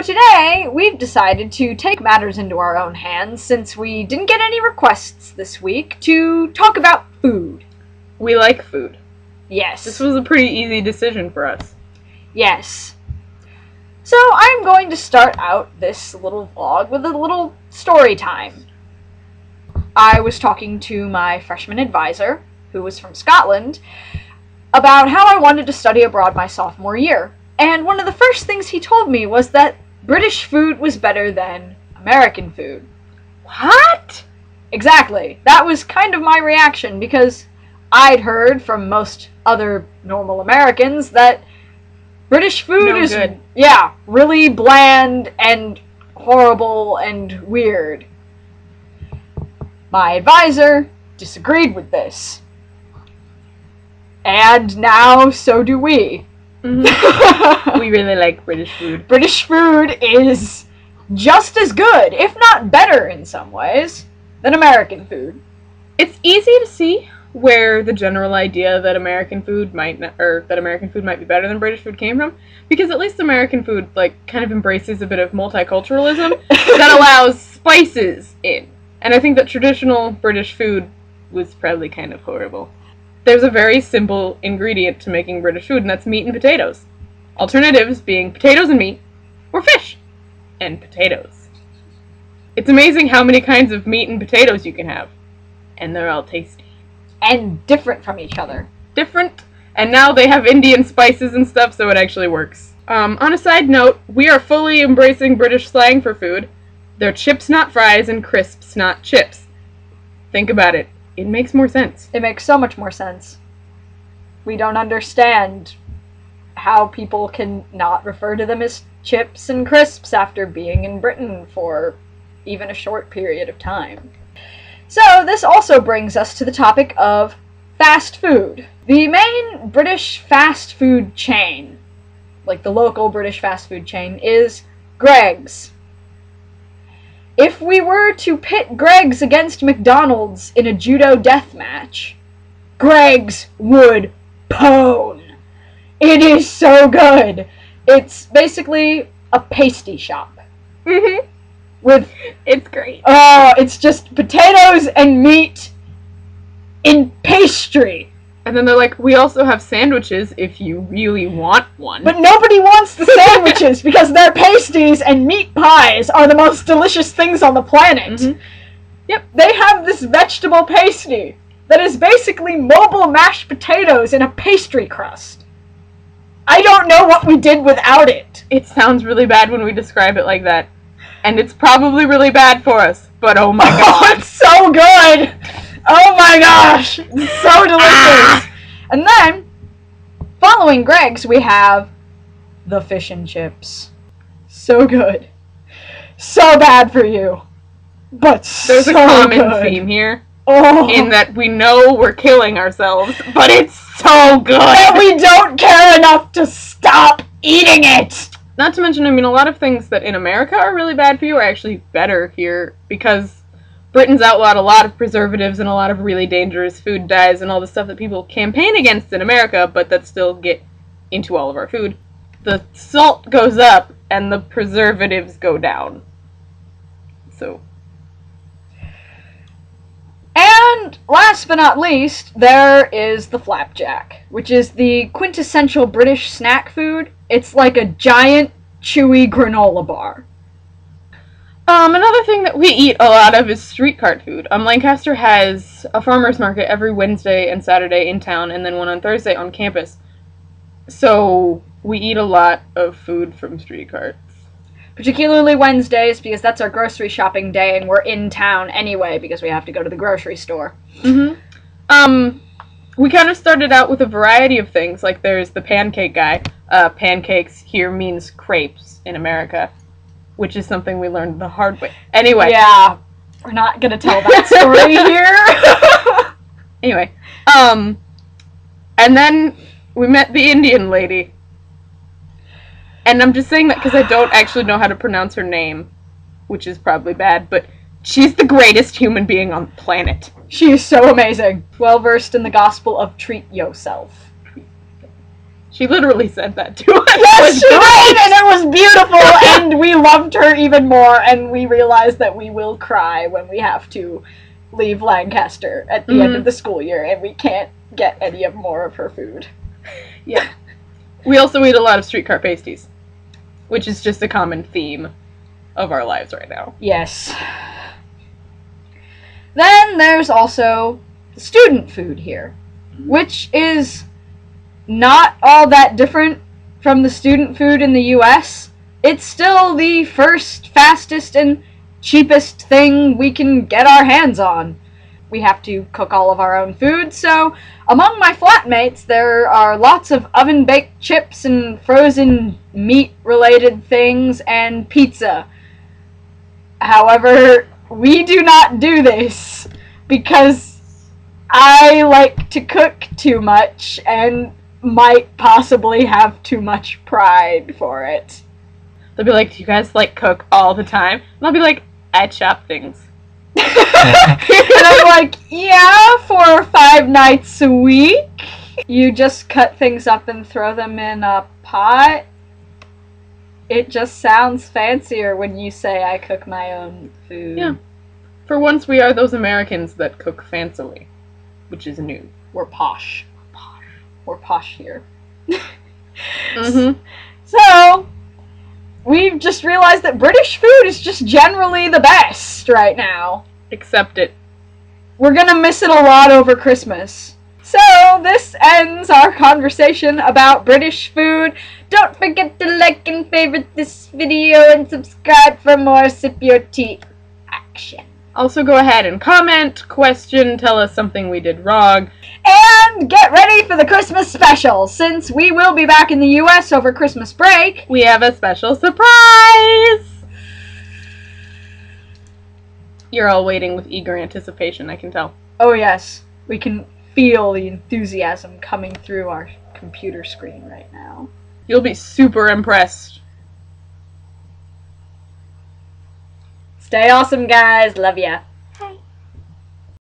So today, we've decided to take matters into our own hands since we didn't get any requests this week to talk about food. We like food. Yes. This was a pretty easy decision for us. Yes. So I'm going to start out this little vlog with a little story time. I was talking to my freshman advisor, who was from Scotland, about how I wanted to study abroad my sophomore year. And one of the first things he told me was that British food was better than American food. What? Exactly. That was kind of my reaction, because I'd heard from most other normal Americans that British food is good. Yeah, really bland and horrible and weird. My advisor disagreed with this. And now so do we. Mm-hmm. We really like British food. British food is just as good, if not better in some ways, than American food. It's easy to see where the general idea that American food might be better than British food came from, because at least American food kind of embraces a bit of multiculturalism that allows spices in. And I think that traditional British food was probably kind of horrible. There's a very simple ingredient to making British food, and that's meat and potatoes. Alternatives being potatoes and meat, or fish and potatoes. It's amazing how many kinds of meat and potatoes you can have. And they're all tasty. And different from each other. Different, and now they have Indian spices and stuff, so it actually works. On a side note, we are fully embracing British slang for food. They're chips, not fries, and crisps, not chips. Think about it. It makes more sense. It makes so much more sense. We don't understand how people can not refer to them as chips and crisps after being in Britain for even a short period of time. So this also brings us to the topic of fast food. The main British fast food chain, like the local British fast food chain, is Greggs. If we were to pit Greggs against McDonald's in a judo death match, Greggs would pone. It is so good. It's basically a pasty shop. Mm-hmm. It's great. Oh, it's just potatoes and meat in pastry. And then they're like, we also have sandwiches if you really want one. But nobody wants the sandwiches because their pasties and meat pies are the most delicious things on the planet. Mm-hmm. Yep. They have this vegetable pasty that is basically mobile mashed potatoes in a pastry crust. I don't know what we did without it. It sounds really bad when we describe it like that. And it's probably really bad for us, but oh my god. It's so good! Oh my gosh! It's so delicious! And then, following Greggs, we have the fish and chips. So good. So bad for you. But there's so a common good. theme here. Oh. In that we know we're killing ourselves, but it's so good! And we don't care enough to stop eating it! Not to mention, a lot of things that in America are really bad for you are actually better here, because Britain's outlawed a lot of preservatives and a lot of really dangerous food dyes and all the stuff that people campaign against in America, but that still get into all of our food. The salt goes up, and the preservatives go down. So. And last but not least, there is the flapjack, which is the quintessential British snack food. It's like a giant, chewy granola bar. Another thing that we eat a lot of is street cart food. Lancaster has a farmer's market every Wednesday and Saturday in town, and then one on Thursday on campus. So we eat a lot of food from street carts. Particularly Wednesdays, because that's our grocery shopping day, and we're in town anyway, because we have to go to the grocery store. Mm-hmm. We kind of started out with a variety of things, like there's the pancake guy. Pancakes here means crepes in America, which is something we learned the hard way. Anyway. Yeah, we're not gonna tell that story here. Anyway. And then we met the Indian lady. And I'm just saying that because I don't actually know how to pronounce her name, which is probably bad, but she's the greatest human being on the planet. She is so amazing. Well versed in the gospel of treat yourself. She literally said that to us. Yes, It she was did, great. and it was beautiful, and we loved her even more, and we realized that we will cry when we have to leave Lancaster at the end of the school year, and we can't get any more of her food. Yeah. We also eat a lot of streetcar pasties, which is just a common theme of our lives right now. Yes. Then there's also the student food here, which is not all that different from the student food in the US. It's still the first, fastest, and cheapest thing we can get our hands on. We have to cook all of our own food, so among my flatmates there are lots of oven-baked chips and frozen meat-related things and pizza. However, we do not do this because I like to cook too much and might possibly have too much pride for it. They'll be like, do you guys, like, cook all the time? And I'll be like, I chop things. And I'm like, yeah, 4 or 5 nights a week. You just cut things up and throw them in a pot. It just sounds fancier when you say I cook my own food. Yeah. For once, we are those Americans that cook fancily, which is new. We're posh. We're posh here. Mm-hmm. So, we've just realized that British food is just generally the best right now. Accept it. We're gonna miss it a lot over Christmas. So, this ends our conversation about British food. Don't forget to like and favorite this video and subscribe for more Sip Your Tea action. Also, go ahead and comment, question, tell us something we did wrong. And get ready for the Christmas special. Since we will be back in the US over Christmas break, We have a special surprise! You're all waiting with eager anticipation, I can tell. oh yes, we can feel the enthusiasm coming through our computer screen right now. You'll be super impressed. Stay awesome, guys. Love ya.